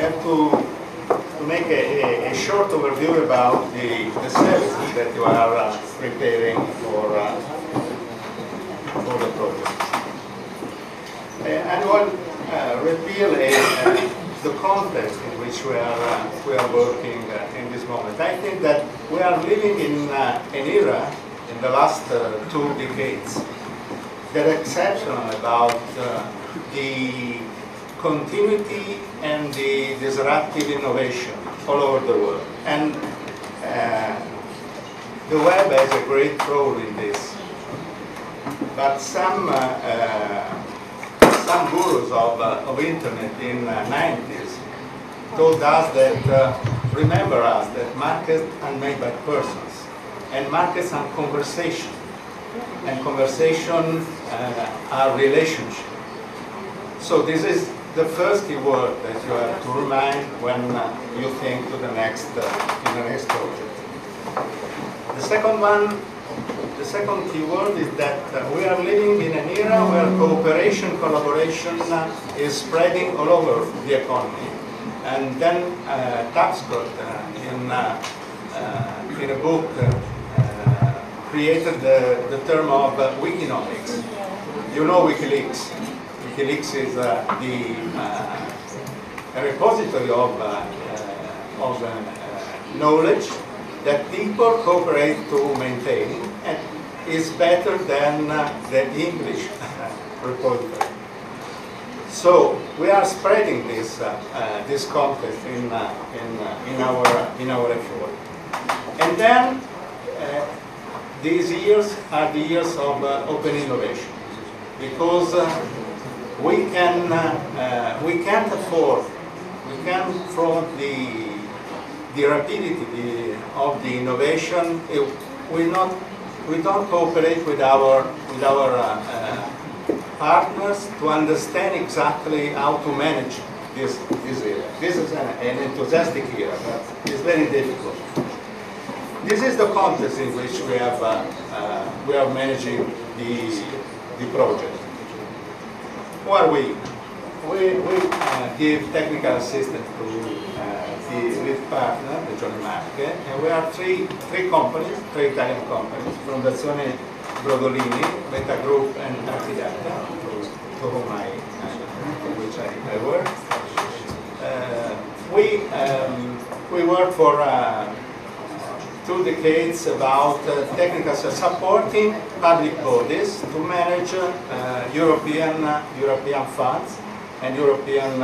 have to make a short overview about the services that you are preparing for the project. And we'll reveal the context in which we are working in this moment. I think that we are living in an era in the last 2 decades that are exceptional about the continuity and the disruptive innovation all over the world. And the web has a great role in this. But some gurus of internet in the 90s told us that, remember us, that markets are made by persons, and markets are conversation, and conversation are relationship. So this is the first keyword that you have to remind when you think to the next project. The second keyword is that we are living in an era where cooperation, collaboration is spreading all over the economy. And then Tapscott in a book created the term of Wikinomics. You know WikiLeaks. WikiLeaks is a repository of knowledge that people cooperate to maintain, and is better than the English repository. So we are spreading this context in our effort. And then these years are the years of open innovation, because we can't afford the rapidity of the innovation. We don't cooperate with our partners to understand exactly how to manage this area. This is an enthusiastic area, but it's very difficult. This is the context in which we are managing the project. Who are we? We give technical assistance to the lead partner, the Johnny Marche, and we are three companies, 3 Italian companies, Fondazione Brodolini, Meta Group, and Archidata, to whom which I work. We work for 2 decades about technical supporting public bodies to manage European funds and European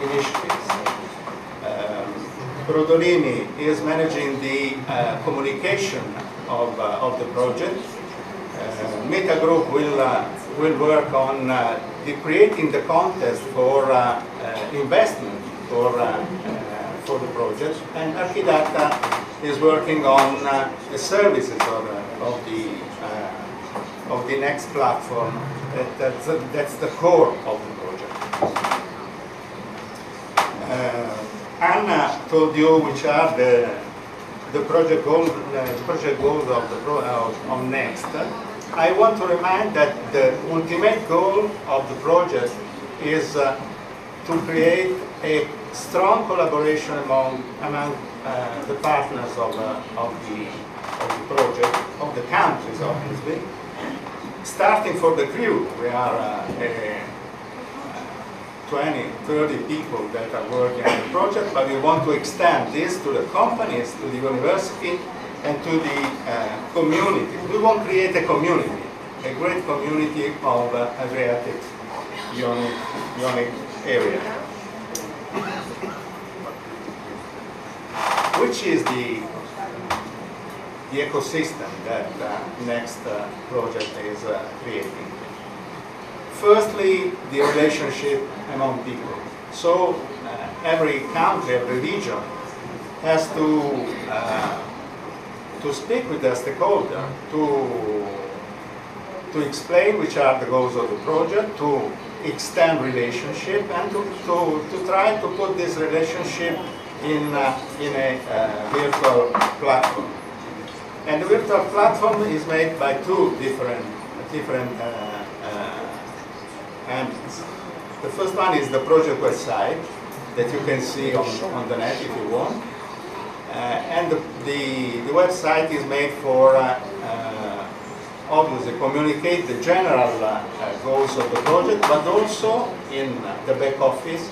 initiatives. Brodolini is managing the communication of the project. Meta Group will work on creating the context for investment for the project, and Archidata is working on the services of the next platform. That's the core of the project. Anna told you which are the project goals of Next. I want to remind that the ultimate goal of the project is to create a strong collaboration among the partners of the project, of the countries, obviously. Starting for the crew, we are 20, 30 people that are working on the project, but we want to extend this to the companies, to the university, and to the community. We want to create a community, a great community of Adriatic Ionic area. Which is the ecosystem that Next project is creating? Firstly, the relationship among people. So every country, every region has to speak with the stakeholder, to explain which are the goals of the project, to extend relationship, and to try to put this relationship in a virtual platform. And the virtual platform is made by 2 different ambits. The first one is the project website, that you can see on the net if you want. And the website is made for obviously communicate the general goals of the project, but also in the back office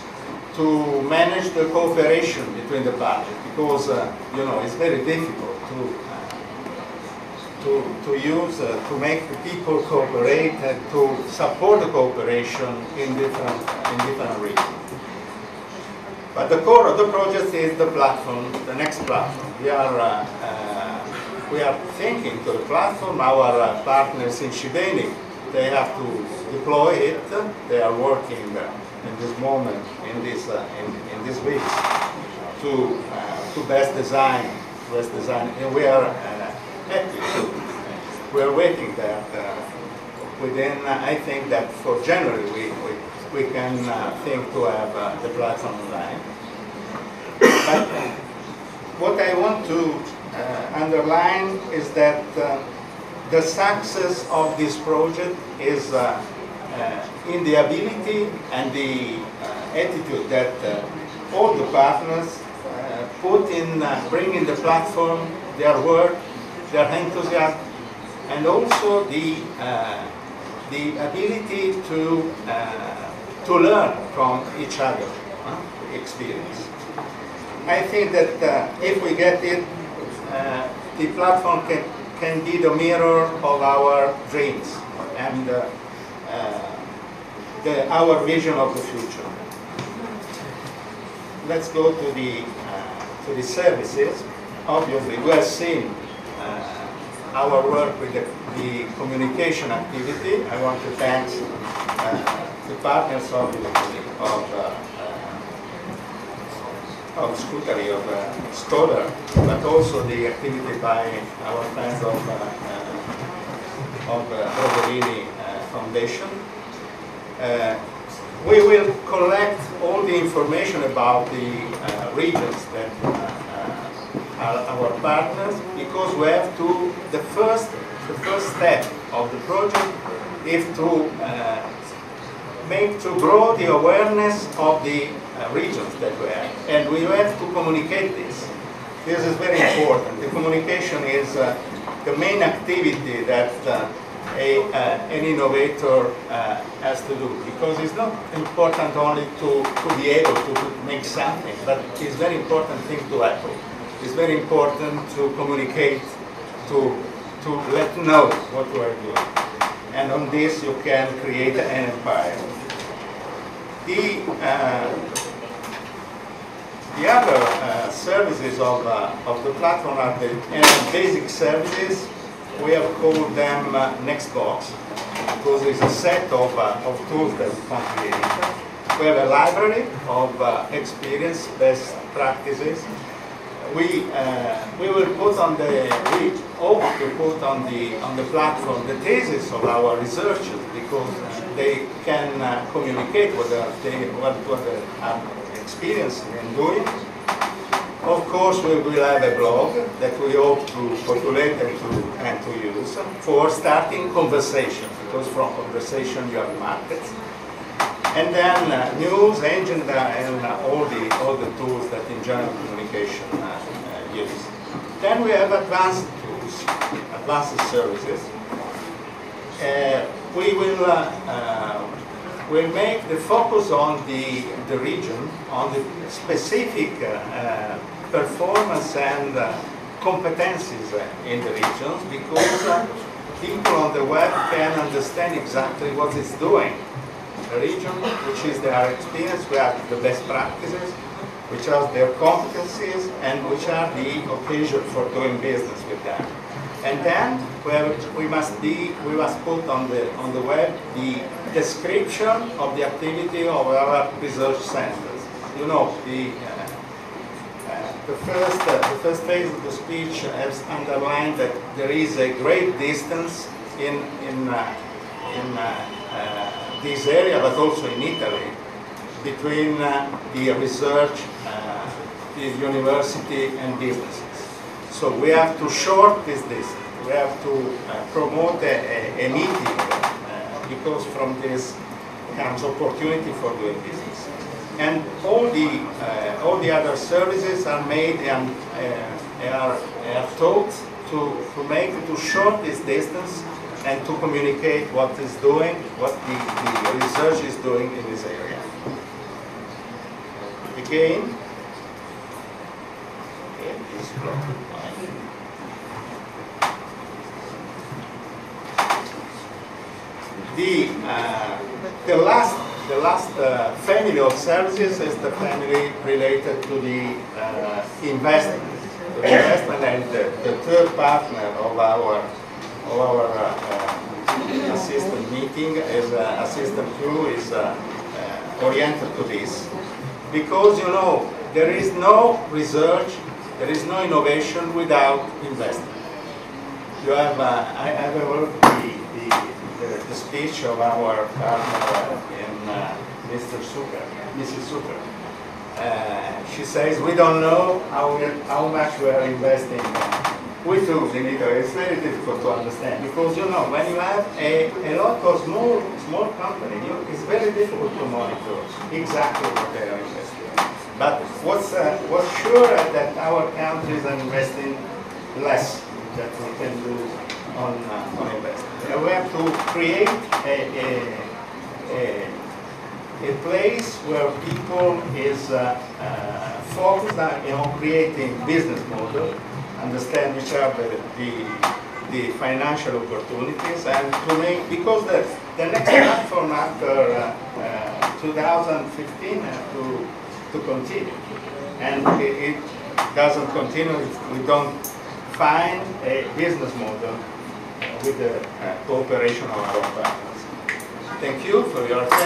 to manage the cooperation between the parties, because you know, it's very difficult to use to make the people cooperate and to support the cooperation in different regions. But the core of the project is the platform, the next platform. We are thinking to the platform. Our partners in Shibeni, they have to deploy it. They are working in this moment, in these weeks, to best design, and we are happy. We are waiting that within. I think that for January we can think to have the platform online. But what I want to underline is that the success of this project is in the ability and the attitude that all the partners put in bringing the platform, their work, their enthusiasm, and also the ability to learn from each other experience. I think that if we get it, the platform can be the mirror of our dreams and our vision of the future. Let's go to the services. Obviously, we have seen our work with the communication activity. I want to thank the partners of Shkoder, but also the activity by our friends of Roverini Foundation. We will collect all the information about the regions that are our partners, because we have to, the first step of the project is to grow the awareness of the regions that we have, and we have to communicate this. This is very important. The communication is the main activity that an innovator has to do, because it's not important only to be able to make something, but it's very important thing to happen. It's very important to communicate, to let know what you are doing, and on this you can create an empire. The other services of the platform are the basic services. We have called them Next Box, because it's a set of tools that we can create. We have a library of experience, best practices. We will put on we hope to put on the platform the thesis of our researchers, because they can communicate what they are experiencing and doing. Of course, we will have a blog that we hope to populate and to use for starting conversation, because from conversation you have markets. And then news, agenda, and all the tools that in general communication use. Then we have advanced tools, advanced services. We will make the focus on the region, on the specific performance and competencies in the regions, because people on the web can understand exactly what it's doing. The region, which is their experience, we have the best practices, which are their competencies, and which are the occasion for doing business with them. And then we must put on the web the description of the activity of our research centers. You know, the first phase of the speech has underlined that there is a great distance in this area, but also in Italy, between the research, the university, and businesses. So we have to short this distance. We have to promote a meeting, because from this comes opportunity for doing business. And all the other services are made and are taught to short this distance and to communicate what is doing, what the research is doing in this area. Again, the last family of services is the family related to the investment. And the third partner of our assistant meeting is assistant crew is oriented to this, because you know there is no research, there is no innovation without investment. You have I have heard the speech of our partner Mrs. Suker. She says we don't know how much we are investing. We too in Italy. It's very difficult to understand, because you know when you have a lot of small company, it's very difficult to monitor exactly what they are investing. But what's sure is that our countries are investing less than we can do on investment. We have to create a place where people is focused on creating business model, understand which are the financial opportunities, and to make, because the next platform after 2015 has to continue, and it doesn't continue if we don't find a business model with the cooperation of our partners. Thank you for your attention.